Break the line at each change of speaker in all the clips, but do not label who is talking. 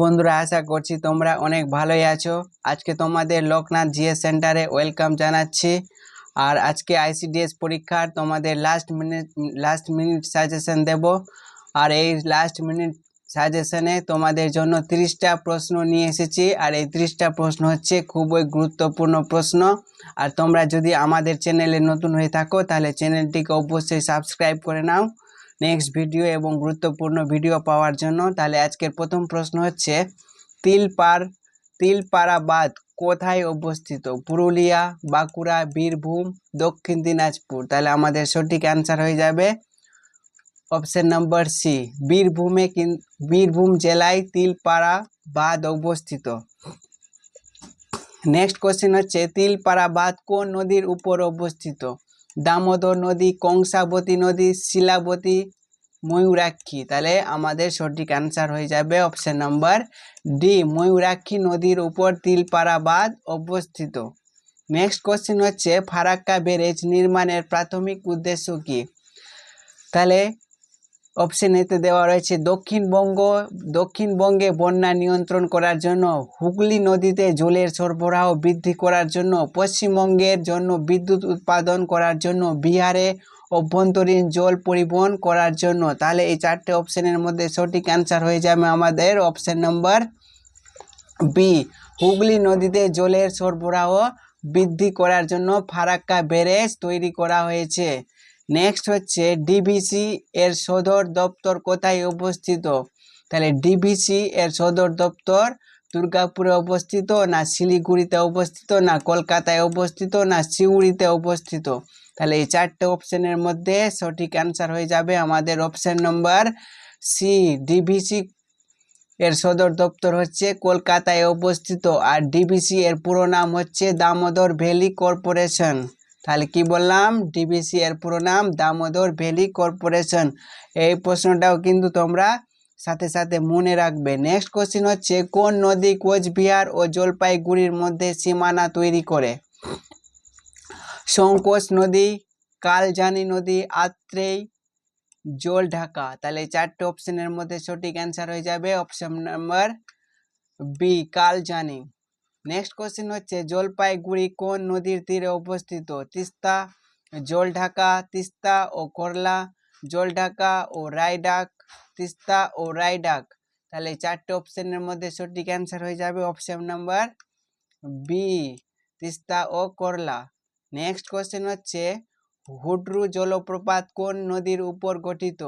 বন্ধুরা, আশা করছি তোমরা অনেক ভালোই আছো। আজকে তোমাদের লোকনাথ জিএস সেন্টারে ওয়েলকাম জানাচ্ছি। আর আজকে আইসিডিএস পরীক্ষার তোমাদের লাস্ট মিনিট সাজেশন দেব। আর এই লাস্ট মিনিট সাজেশনে তোমাদের জন্য 30টা প্রশ্ন নিয়ে এসেছি। আর এই 30টা প্রশ্ন হচ্ছে খুবই গুরুত্বপূর্ণ প্রশ্ন। আর তোমরা যদি আমাদের চ্যানেলে নতুন হয়ে থাকো তাহলে চ্যানেলটিকে অবশ্যই সাবস্ক্রাইব করে নাও নেক্সট ভিডিও এবং গুরুত্বপূর্ণ ভিডিও পাওয়ার জন্য। তাহলে আজকের প্রথম প্রশ্ন হচ্ছে, তিলপাড়া বাঁধ কোথায় অবস্থিত? পুরুলিয়া, বাঁকুড়া, বীরভূম, দক্ষিণ দিনাজপুর। তাহলে আমাদের সঠিক অ্যান্সার হয়ে যাবে অপশন নাম্বার সি, বীরভূম জেলায় তিলপাড়া বাঁধ অবস্থিত। নেক্সট কোশ্চেন হচ্ছে, তিলপাড়া বাঁধ কোন নদীর উপর অবস্থিত? দামোদর নদী, কংসাবতী নদী, শিলাবতী, ময়ূরাক্ষী। তাহলে আমাদের সঠিক অ্যান্সার হয়ে যাবে অপশন নাম্বার ডি, ময়ূরাক্ষী নদীর উপর তিলপাড়া বাঁধ অবস্থিত। নেক্সট কোশ্চেন হচ্ছে, ফারাক্কা ব্যারেজ নির্মাণের প্রাথমিক উদ্দেশ্য কি? তাহলে অপশন এতে দেওয়া রয়েছে দক্ষিণবঙ্গে বন্যা নিয়ন্ত্রণ করার জন্য, হুগলি নদীতে জলের সরবরাহ বৃদ্ধি করার জন্য, পশ্চিমবঙ্গের জন্য বিদ্যুৎ উৎপাদন করার জন্য, বিহারে অভ্যন্তরীণ জল পরিবহন করার জন্য। তাহলে এই চারটে অপশনের মধ্যে সঠিক অ্যান্সার হয়ে যাবে আমাদের অপশন নাম্বার বি, হুগলি নদীতে জলের সরবরাহ বৃদ্ধি করার জন্য ফারাক্কা ব্যারেজ তৈরি করা হয়েছে। নেক্সট হচ্ছে, ডিভিসি এর সদর দপ্তর কোথায় অবস্থিত? তাহলে ডিভিসি এর সদর দপ্তর দুর্গাপুরে অবস্থিত, না শিলিগুড়িতে অবস্থিত, না কলকাতায় অবস্থিত, না সিউড়িতে অবস্থিত। তাহলে এই চারটে অপশনের মধ্যে সঠিক অ্যান্সার হয়ে যাবে আমাদের অপশন নম্বর সি, ডিভিসি এর সদর দপ্তর হচ্ছে কলকাতায় অবস্থিত। আর ডিভিসি এর পুরো নাম হচ্ছে দামোদর ভ্যালি কর্পোরেশন। তাহলে কি বললাম? ডিভিসি এর পুরো নাম দামোদর ভ্যালি কর্পোরেশন। এই প্রশ্নটাও কিন্তু তোমরা সাথে সাথে মনে রাখবে। নেক্সট কোশ্চেন হচ্ছে, কোন নদী কোচবিহার ও জলপাইগুড়ির মধ্যে সীমানা তৈরি করে? সংকোচ নদী, কালজানি নদী, আত্রেই, জলঢাকা। তাহলে চারটে অপশনের মধ্যে সঠিক অ্যান্সার হয়ে যাবে option number B, Kaljani. Next question হচ্ছে, জলপাইগুড়ি কোন নদীর তীরে অবস্থিত? তিস্তা, জলঢাকা, তিস্তা ও করলা, জলঢাকা ও রায়ডাক, তিস্তা ও রায়ডাক। তাহলে চারটে অপশনের মধ্যে সঠিক অ্যান্সার হয়ে যাবে অপশন নাম্বার বি, তিস্তা ও করলা। নেক্সট কোশ্চেন হচ্ছে, হুড্রু জলপ্রপাত কোন নদীর উপর গঠিত?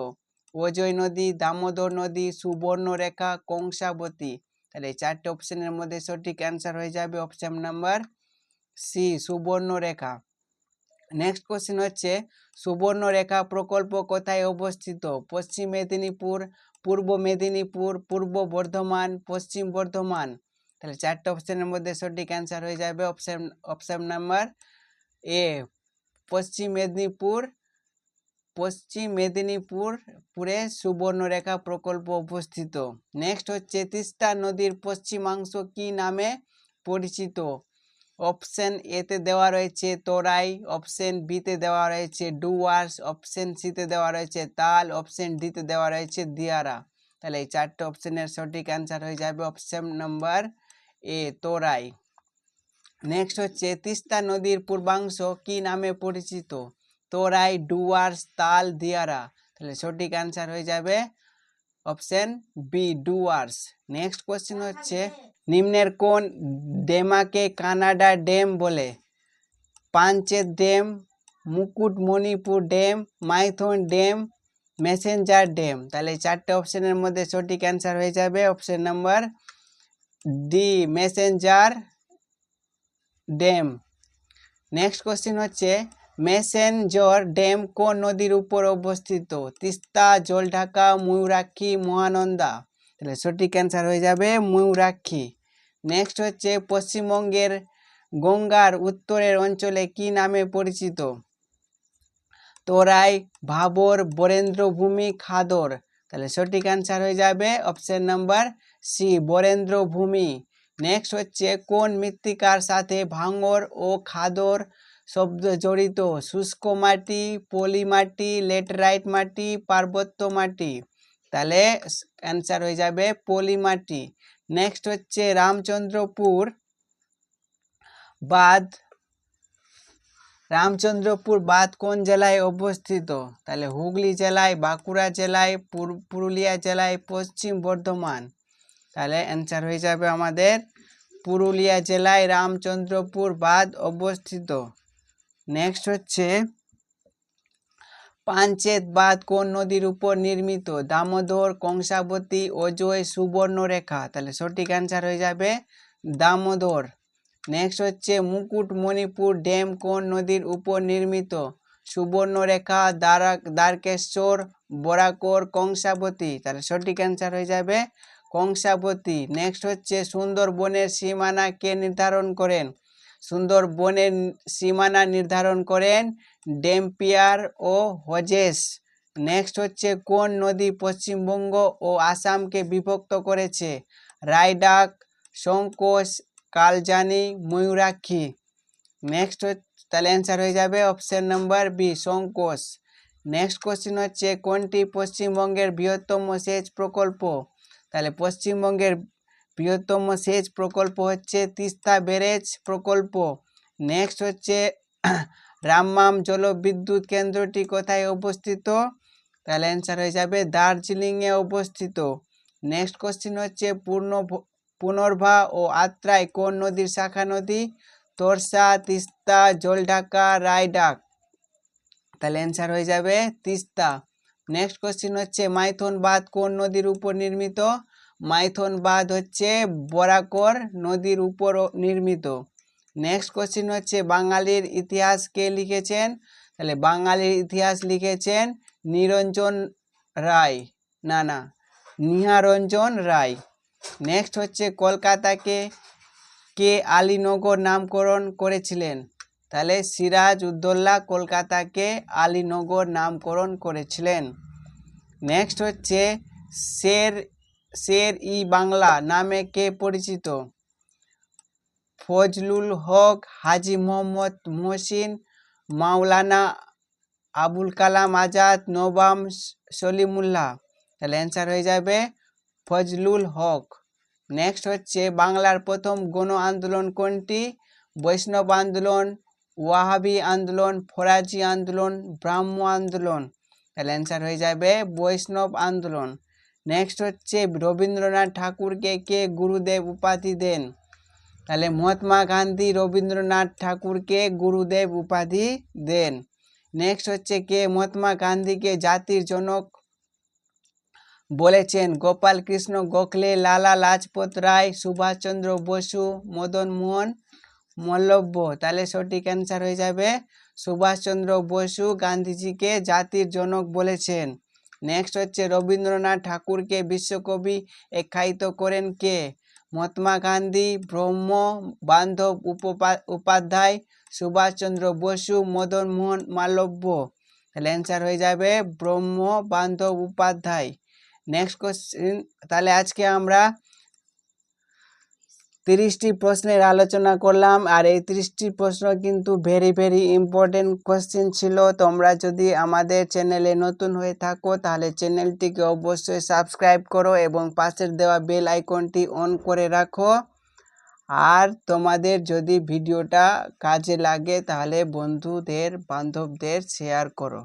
অজয় নদী, দামোদর নদী, সুবর্ণরেখা, কংসাবতী। তাহলে এই চারটে অপশনের মধ্যে সঠিক অ্যান্সার হয়ে যাবে option number C, Subarnarekha. Next question হচ্ছে, সুবর্ণরেখা প্রকল্প কোথায় অবস্থিত? পশ্চিম মেদিনীপুর, পূর্ব মেদিনীপুর, পূর্ব বর্ধমান, পশ্চিম বর্ধমান। তাহলে চারটে অপশনের মধ্যে সঠিক অ্যান্সার হয়ে যাবে অপশন নাম্বার এ, পশ্চিম মেদিনীপুরে সুবর্ণরেখা প্রকল্প অবস্থিত। নেক্সট হচ্ছে, তিস্তা নদীর পশ্চিমাংশ কি নামে পরিচিত? অপশন এতে দেওয়া রয়েছে তোরাই, অপশন বিতে দেওয়া রয়েছে ডুয়ার্স, অপশন সিতে দেওয়া রয়েছে তাল, অপশন ডিতে দেওয়া রয়েছে দিয়ারা। তাহলে এই চারটে অপশনের সঠিক অ্যান্সার হয়ে যাবে অপশন নাম্বার এ, তোরাই। নেক্সট হচ্ছে, তিস্তা নদীর পূর্বাংশ কি নামে পরিচিত? তোরাই, ডুয়ার্স, তাল, দিয়ারা। তাহলে সঠিক অ্যান্সার হয়ে যাবে option B, Dooars. Next question হচ্ছে, নিম্নের কোন ডেমাকে কানাডা ড্যাম বলে? Panchet dam, Mukutmanipur dam, Maithon dam, Massanjore dam. তাহলে চারটে অপশনের মধ্যে সঠিক অ্যান্সার হয়ে যাবে option number D, Massanjore dam. Next question হচ্ছে, মেসেঞ্জর ড্যাম কোন নদীর উপর অবস্থিত? তিস্তা, জলঢাকা, ময়ূরাক্ষী, মহানন্দা। তাহলে সঠিক অ্যান্সার হয়ে যাবে ময়ূরাক্ষী। নেক্সট হচ্ছে, পশ্চিমবঙ্গের গঙ্গার উত্তরের অঞ্চলে কি নামে পরিচিত? তোরাই, ভাবর, বরেন্দ্রভূমি, খাদর। তাহলে সঠিক অ্যান্সার হয়ে যাবে অপশন নাম্বার সি, বরেন্দ্রভূমি। নেক্সট হচ্ছে, কোন মৃত্তিকার সাথে ভাঙর ও খাদর শব্দ জড়িত? শুষ্ক মাটি, পলি মাটি, লেটেরাইট মাটি, পার্বত্য মাটি। তাহলে অ্যান্সার হয়ে যাবে পলি মাটি। নেক্সট হচ্ছে রামচন্দ্রপুর বাঁধ। রামচন্দ্রপুর বাঁধ কোন জেলায় অবস্থিত? তাহলে হুগলি জেলায়, বাঁকুড়া জেলায়, পুরুলিয়া জেলায়, পশ্চিম বর্ধমান। তাহলে অ্যান্সার হয়ে যাবে আমাদের পুরুলিয়া জেলায় রামচন্দ্রপুর বাঁধ অবস্থিত। নেক্সট হচ্ছে পাঞ্চেত বাঁধ কোন নদীর উপর নির্মিত? দামোদর, কংসাবতী, অজয়, সুবর্ণরেখা। তাহলে সঠিক অ্যান্সার হয়ে যাবে দামোদর। নেক্সট হচ্ছে মুকুটমণিপুর ড্যাম কোন নদীর উপর নির্মিত? সুবর্ণরেখা, দ্বারকেশ্বর, বরাকর, কংসাবতী। তাহলে সঠিক অ্যান্সার হয়ে যাবে কংসাবতী। নেক্সট হচ্ছে সুন্দরবনের সীমানা কে নির্ধারণ করেন? সুন্দরবনের সীমানা নির্ধারণ করেন ডেম্পিয়ার ও হজেস। নেক্সট হচ্ছে কোন নদী পশ্চিমবঙ্গ ও আসামকে বিভক্ত করেছে? রায়ডাক, সংকোচ, কালজানি, ময়ূরাক্ষী। নেক্সট তাহলে অ্যান্সার হয়ে যাবে অপশন নাম্বার বি, সংকোচ। নেক্সট কোশ্চেন হচ্ছে কোনটি পশ্চিমবঙ্গের বৃহত্তম সেচ প্রকল্প? তাহলে পশ্চিমবঙ্গের বৃহত্তম সেচ প্রকল্প হচ্ছে তিস্তা ব্যারেজ প্রকল্প। নেক্সট হচ্ছে রামমাম জলবিদ্যুৎ কেন্দ্রটি কোথায় অবস্থিত? তাহলে অ্যান্সার হয়ে যাবে দার্জিলিংয়ে অবস্থিত। নেক্সট কোশ্চেন হচ্ছে পুনর্ভা ও আত্রাই কোন নদীর শাখা নদী? তোরসা, তিস্তা, জলঢাকা, রায়ডাক। তাহলে অ্যান্সার হয়ে যাবে তিস্তা। নেক্সট কোশ্চেন হচ্ছে মাইথন বাঁধ কোন নদীর উপর নির্মিত? মাইথন বাঁধ হচ্ছে বরাকর নদীর উপর নির্মিত। নেক্সট কোশ্চেন হচ্ছে বাঙালির ইতিহাস কে লিখেছেন? তাহলে বাঙালির ইতিহাস লিখেছেন নিরঞ্জন রায়, নিহারঞ্জন রায়। নেক্সট হচ্ছে কলকাতাকে কে আলীনগর নামকরণ করেছিলেন? তাহলে সিরাজ উদ্দৌলা কলকাতাকে আলীনগর নামকরণ করেছিলেন। নেক্সট হচ্ছে শের ই বাংলা নামে কে পরিচিত? ফজলুল হক, হাজি মোহাম্মদ মহসিন, মাওলানা আবুল কালাম আজাদ, নবাব সলিমুল্লাহ। তাহলে অ্যান্সার হয়ে যাবে ফজলুল হক। নেক্সট হচ্ছে বাংলার প্রথম গণ আন্দোলন কোনটি? বৈষ্ণব আন্দোলন, ওয়াহাবি আন্দোলন, ফরাজি আন্দোলন, ব্রাহ্ম আন্দোলন। তাহলে অ্যান্সার হয়ে যাবে বৈষ্ণব আন্দোলন। নেক্সট হচ্ছে রবীন্দ্রনাথ ঠাকুরকে কে গুরুদেব উপাধি দেন? তাহলে মহাত্মা গান্ধী রবীন্দ্রনাথ ঠাকুরকে গুরুদেব উপাধি দেন। নেক্সট হচ্ছে কে মহাত্মা গান্ধীকে জাতির জনক বলেছেন? গোপাল কৃষ্ণ গোখলে, লালা লাজপত রায়, সুভাষচন্দ্র বসু, মদন মোহন মালব্য। তাহলে সঠিক অ্যান্সার হয়ে যাবে সুভাষচন্দ্র বসু গান্ধীজিকে জাতির জনক বলেছেন। নেক্সট হচ্ছে রবীন্দ্রনাথ ঠাকুরকে বিশ্বকবি আখ্যায়িত করেন কে? মহাত্মা গান্ধী, ব্রহ্ম বান্ধব উপাধ্যায়, সুভাষচন্দ্র বসু, মদন মোহন মালব্য। তাহলে অ্যান্সার হয়ে যাবে ব্রহ্ম বান্ধব উপাধ্যায়। নেক্সট কোশ্চেন, তাহলে আজকে আমরা 30টি প্রশ্নের আলোচনা করলাম, আর এই 30টি প্রশ্ন কিন্তু ভেরি ইম্পর্টেন্ট কোশ্চেন ছিল। তোমরা যদি আমাদের চ্যানেলে নতুন হয়ে থাকো তাহলে চ্যানেলটিকে অবশ্যই সাবস্ক্রাইব করো এবং পাশের দেওয়া বেল আইকনটি অন করে রাখো। আর তোমাদের যদি ভিডিওটা কাজে লাগে তাহলে বন্ধুদের বান্ধবদের শেয়ার করো।